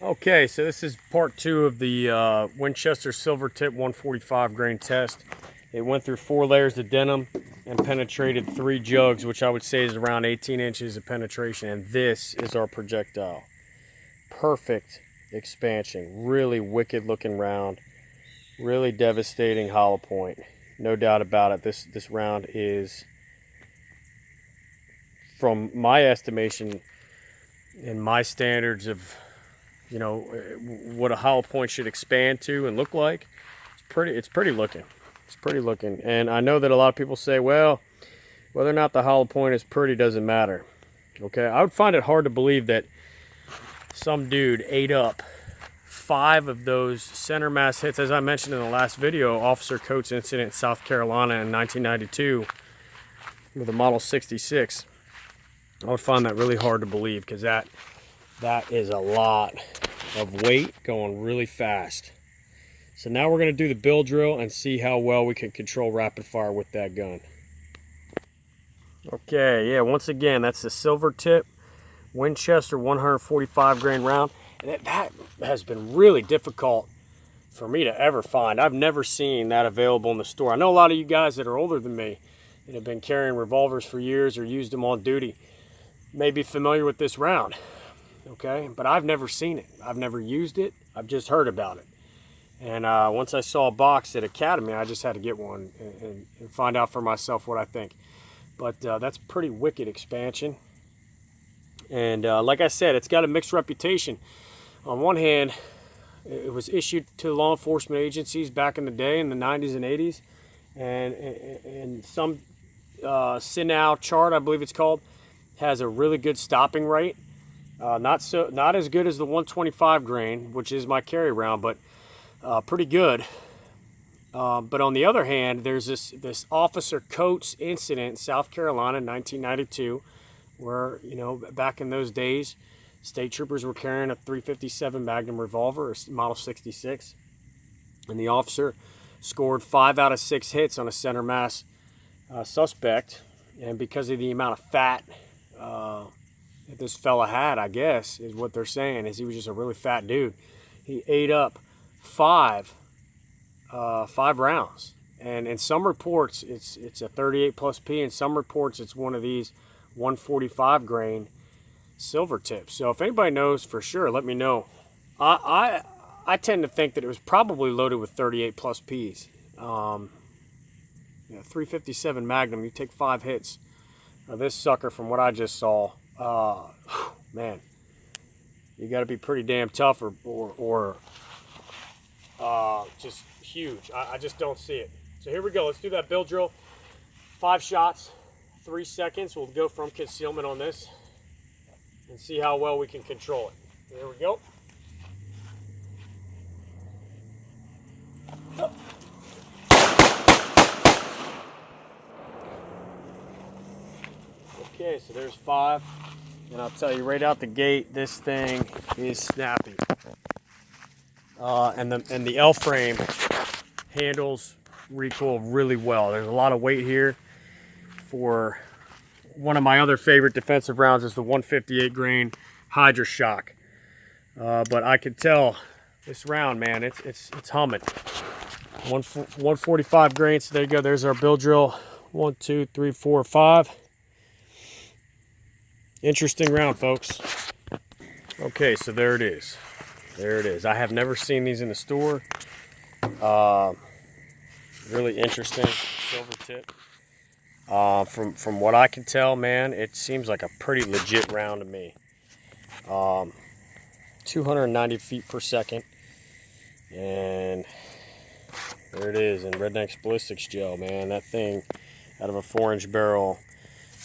Okay, so this is part 2 of the Winchester Silvertip 145 grain test. It went through 4 layers of denim and penetrated 3 jugs, which I would say is around 18 inches of penetration. And this is our projectile. Perfect expansion, really wicked looking round, really devastating hollow point. No doubt about it. This round is, from my estimation and my standards of what a hollow point should expand to and look like, it's pretty looking. And I know that a lot of people say, well, whether or not the hollow point is pretty doesn't matter. Okay, I would find it hard to believe that some dude ate up 5 of those center mass hits. As I mentioned in the last video, Officer Coates incident in South Carolina in 1992 with a Model 66. I would find that really hard to believe, because that is a lot of weight going really fast. So now we're going to do the bill drill and see how well we can control rapid fire with that gun. Okay, yeah, once again, that's the Silvertip Winchester 145 grain round. And that has been really difficult for me to ever find. I've never seen that available in the store. I know a lot of you guys that are older than me that have been carrying revolvers for years or used them on duty may be familiar with this round. Okay, but I've never seen it. I've never used it. I've just heard about it. And once I saw a box at Academy, I just had to get one and find out for myself what I think. But that's pretty wicked expansion. And like I said, it's got a mixed reputation. On one hand, it was issued to law enforcement agencies back in the day in the 90s and 80s. And some SINAL chart, I believe it's called, has a really good stopping rate. Not as good as the 125 grain, which is my carry round, but pretty good. But on the other hand, there's this Officer Coates incident in South Carolina in 1992, where, back in those days, state troopers were carrying a .357 Magnum revolver, a Model 66, and the officer scored 5 out of 6 hits on a center mass suspect. And because of the amount of fat that this fella had, I guess, is what they're saying, is he was just a really fat dude. He ate up 5 rounds. And in some reports, it's a 38 plus P. In some reports, it's one of these 145 grain silver tips. So if anybody knows for sure, let me know. I tend to think that it was probably loaded with 38 plus Ps. 357 Magnum, you take 5 hits. This sucker, from what I just saw, man, you got to be pretty damn tough or just huge. I just don't see it. So here we go. Let's do that bill drill. 5 shots, 3 seconds. We'll go from concealment on this and see how well we can control it. Here we go. Okay, so there's 5. And I'll tell you right out the gate, this thing is snappy. And the L frame handles recoil really well. There's a lot of weight here. For one of my other favorite defensive rounds is the 158 grain Hydra Shock. But I can tell this round, man, it's humming. 145 grains. So there you go. There's our bill drill. 1, 2, 3, 4, 5. Interesting round, folks. Okay, so there it is. There it is. I have never seen these in the store. Really interesting silver tip. From what I can tell, man, it seems like a pretty legit round to me. 290 feet per second. And there it is in Redneck's Ballistics gel, man. That thing out of a 4-inch barrel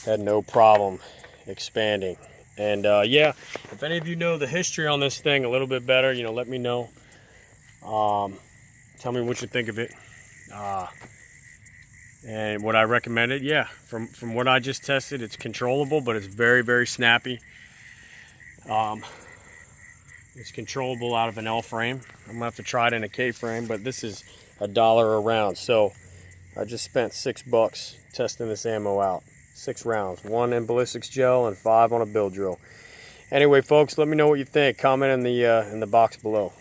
had no problem expanding. And yeah, if any of you know the history on this thing a little bit better, let me know. Tell me what you think of it. And would I recommend it? Yeah, from what I just tested, it's controllable, but it's very, very snappy. It's controllable out of an L frame. I'm gonna have to try it in a K frame, but this is $1 a round. So I just spent $6 testing this ammo out. 6 rounds, 1 in ballistics gel and 5 on a bill drill. Anyway, folks, let me know what you think. Comment in the box below.